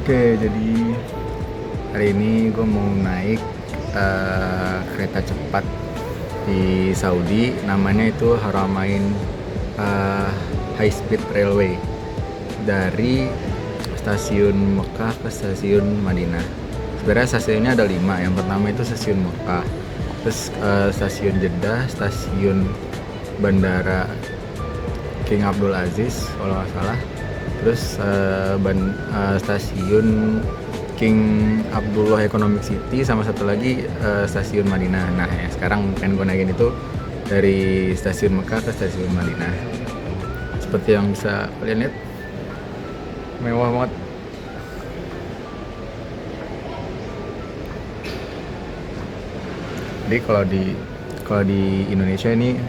Oke, jadi hari ini gue mau naik kereta cepat di Saudi. Namanya itu Haramain High Speed Railway dari stasiun Mekah ke stasiun Madinah. Sebenarnya stasiunnya ada 5. Yang pertama itu stasiun Mekah, terus stasiun Jeddah, stasiun Bandara King Abdul Aziz kalau nggak salah, terus stasiun King Abdullah Economic City, sama satu lagi stasiun Madinah. Nah ya, sekarang pengen gue naikin itu dari stasiun Mekah ke stasiun Madinah. Seperti yang bisa kalian lihat, mewah banget. Jadi kalau di Indonesia ini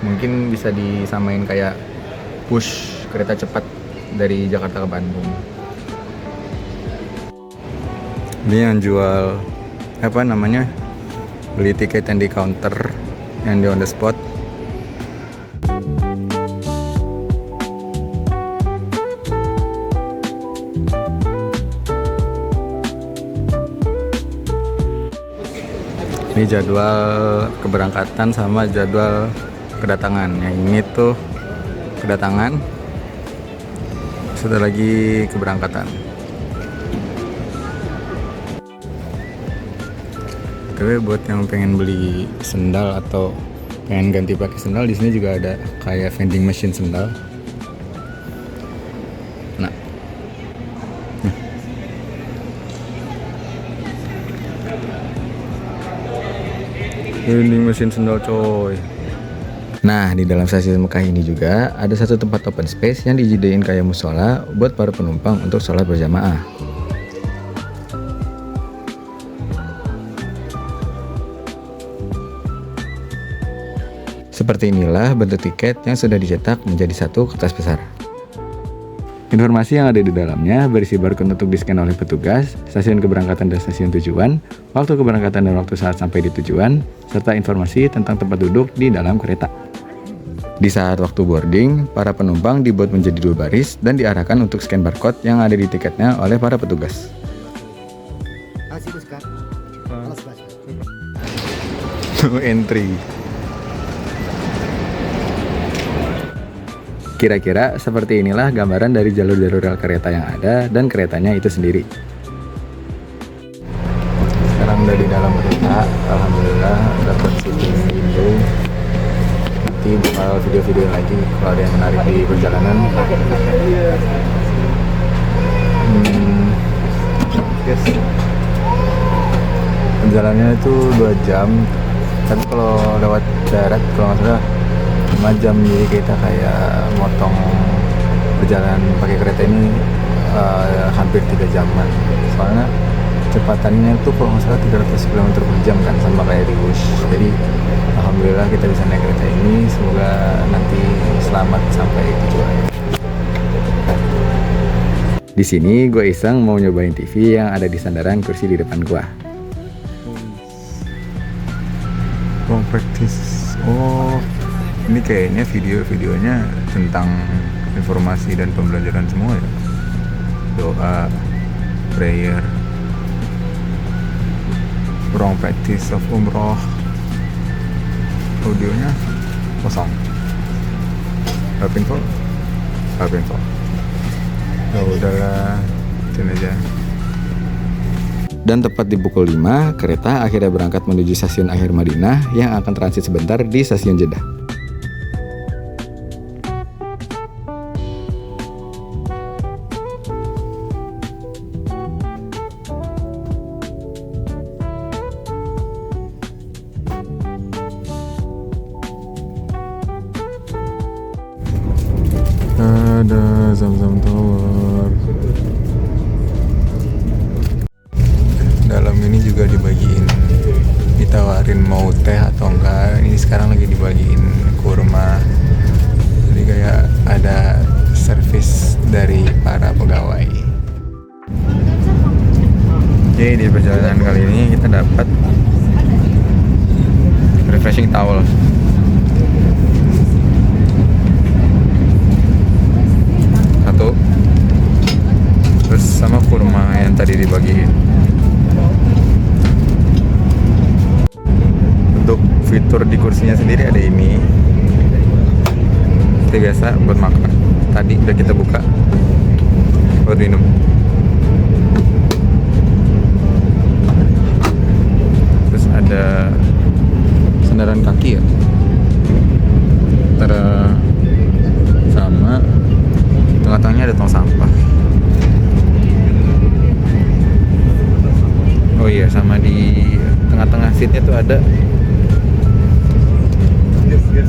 mungkin bisa disamain kayak push kereta cepat dari Jakarta ke Bandung. Ini yang jual beli tiket yang di counter, yang di on the spot. Ini jadwal keberangkatan sama jadwal kedatangan. Yang ini tuh kedatangan, sudah lagi keberangkatan. Tapi buat yang pengen beli sendal atau pengen ganti pakai sendal, di sini juga ada kayak vending machine sendal. Nah, vending machine sendal coy. Nah, di dalam stasiun Mekah ini juga ada satu tempat open space yang dijadiin kayak musola buat para penumpang untuk sholat berjamaah. Seperti inilah bentuk tiket yang sudah dicetak menjadi satu kertas besar. Informasi yang ada di dalamnya berisi barcode untuk di-scan oleh petugas, stasiun keberangkatan dan stasiun tujuan, waktu keberangkatan dan waktu saat sampai di tujuan, serta informasi tentang tempat duduk di dalam kereta. Di saat waktu boarding, para penumpang dibuat menjadi 2 baris dan diarahkan untuk scan barcode yang ada di tiketnya oleh para petugas. No entry. Kira-kira seperti inilah gambaran dari jalur-jalur rel kereta yang ada dan keretanya itu sendiri. Sekarang udah di dalam kereta, alhamdulillah dapat sitting window. Nanti bakal video-video lagi kalau ada yang menarik di perjalanan. Yes. Perjalanannya itu 2 jam, tapi kalau lewat darat kalau nggak salah 5 jam, jadi kita kayak motong perjalanan pakai kereta ini hampir 3 jaman. Soalnya kecepatannya tuh kalau nggak salah 300 km per jam kan, sama kayak di Wush. Jadi alhamdulillah kita bisa naik kereta ini, semoga nanti selamat sampai tujuan. Di sini gue iseng mau nyobain TV yang ada di sandaran kursi di depan gua. Practice. Oh, ini kayaknya videonya tentang informasi dan pembelajaran semua ya. Doa, prayer, wrong practice of umroh. Audionya kosong. Painful. Ya udahlah, itu aja. Dan tepat di pukul 5, kereta akhirnya berangkat menuju stasiun akhir Madinah yang akan transit sebentar di stasiun Jeddah. Ada Zamzam Tower. Dalam ini juga ditawarin mau teh atau enggak. Ini sekarang lagi dibagiin kurma. Jadi kayak ada servis dari para pegawai. Oke, di perjalanan kali ini kita dapat refreshing towel. Satu. fitur di kursinya sendiri ada ini. Seperti biasa buat makan. Tadi udah kita buka buat minum. Terus ada sandaran kaki ya. Antara sama tengah-tengahnya ada tong sampah. Oh iya, sama di tengah-tengah seatnya tuh ada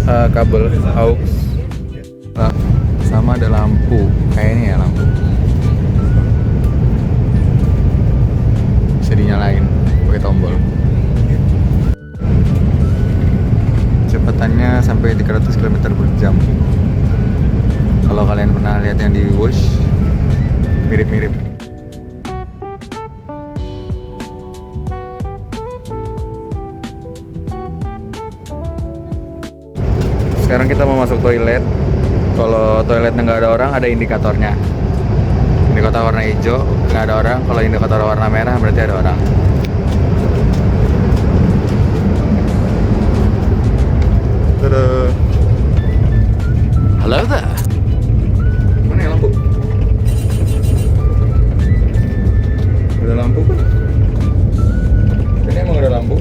kabel aux. Sama ada lampu, kayaknya ya lampu. Bisa dinyalain pakai tombol. Kecepatannya sampai 300 km per jam. Kalau kalian pernah lihat yang di Wush, mirip-mirip. Sekarang kita mau masuk toilet. Kalau toiletnya nggak ada orang, ada indikatornya. Indikator warna hijau, nggak ada orang. Kalau indikator warna merah, berarti ada orang. Tada. Halo there. Mana ya lampu? Ada lampu kan? Ini emang ada lampu.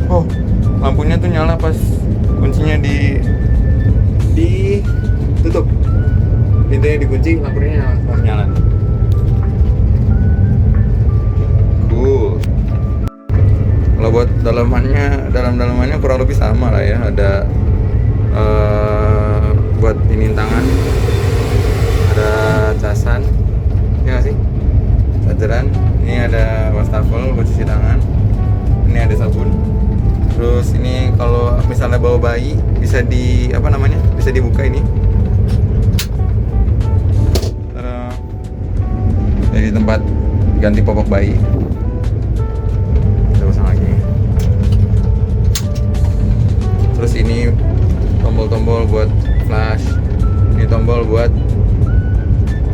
Oh, lampunya tuh nyala pas kuncinya ditutup. Pintunya dikunci, lampunya nyala. Cool. Kalau buat dalam-dalamannya kurang lebih sama lah ya. Ada buat ini tangan, ada casan, ya nggak sih? Chargeran. Ini ada wastafel buat cuci tangan. Ini ada sabun. Terus ini kalau misalnya bawa bayi bisa bisa dibuka ini. Jadi tempat ganti popok bayi. Kita pasang lagi. Terus ini tombol-tombol buat flash. Ini tombol buat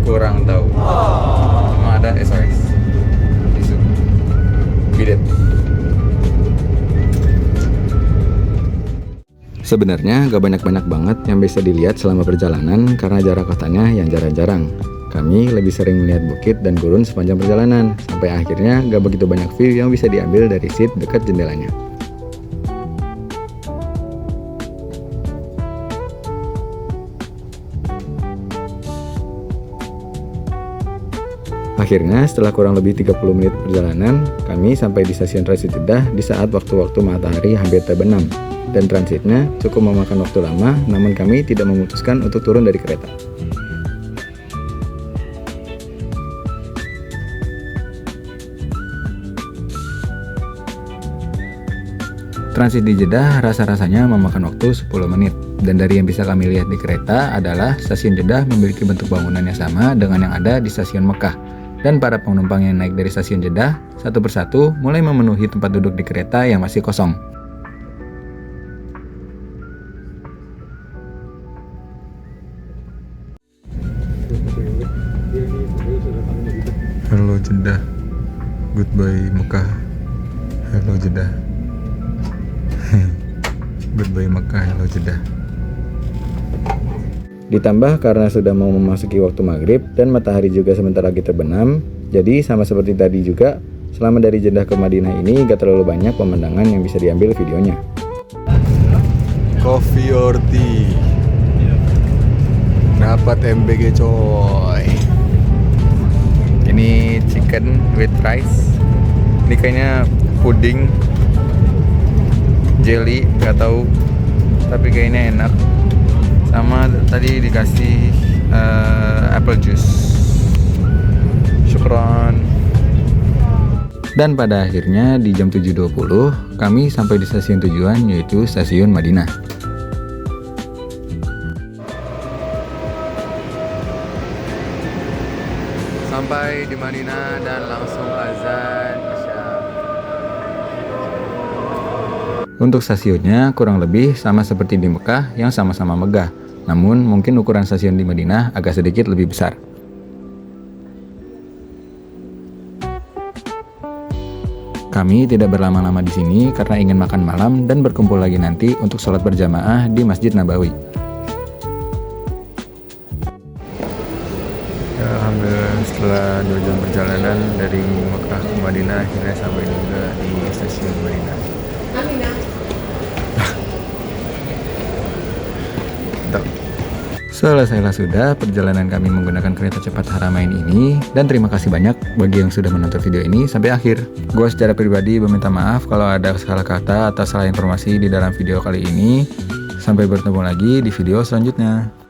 kurang tahu. Sama ada SOS. Tisu. Bidet. Sebenarnya gak banyak-banyak banget yang bisa dilihat selama perjalanan karena jarak kotanya yang jarang-jarang. Kami lebih sering melihat bukit dan gurun sepanjang perjalanan, sampai akhirnya gak begitu banyak view yang bisa diambil dari seat dekat jendelanya. Akhirnya setelah kurang lebih 30 menit perjalanan, kami sampai di stasiun transit Jeddah di saat waktu-waktu matahari hampir terbenam. Dan transitnya cukup memakan waktu lama, namun kami tidak memutuskan untuk turun dari kereta. Transit di Jeddah rasa-rasanya memakan waktu 10 menit. Dan dari yang bisa kami lihat di kereta adalah stasiun Jeddah memiliki bentuk bangunan yang sama dengan yang ada di stasiun Mekah. Dan para penumpang yang naik dari stasiun Jeddah satu persatu mulai memenuhi tempat duduk di kereta yang masih kosong. Hello Jeddah, goodbye Mekah. Hello Jeddah. Goodbye Mekah, hello Jeddah. Ditambah karena sudah mau memasuki waktu maghrib dan matahari juga sebentar lagi terbenam, jadi sama seperti tadi juga, selama dari Jeddah ke Madinah ini gak terlalu banyak pemandangan yang bisa diambil videonya. Coffee or tea? Dapat MBG coy. Ini chicken with rice. Ini kayaknya puding, jelly, nggak tahu. Tapi kayaknya enak. Sama tadi dikasih apple juice. Syukron. Dan pada akhirnya di jam 7.20 kami sampai di stasiun tujuan, yaitu stasiun Madinah. Sampai di Madinah dan langsung azan Isya. Untuk stasiunnya kurang lebih sama seperti di Mekah yang sama-sama megah. Namun mungkin ukuran stasiun di Madinah agak sedikit lebih besar. Kami tidak berlama-lama di sini karena ingin makan malam dan berkumpul lagi nanti untuk sholat berjamaah di Masjid Nabawi. Ya, alhamdulillah setelah 2 jam perjalanan dari Mekah ke Madinah akhirnya sampai juga di stasiun Madinah. Selesailah sudah perjalanan kami menggunakan kereta cepat Haramain ini, dan terima kasih banyak bagi yang sudah menonton video ini sampai akhir. Gue secara pribadi meminta maaf kalau ada salah kata atau salah informasi di dalam video kali ini. Sampai bertemu lagi di video selanjutnya.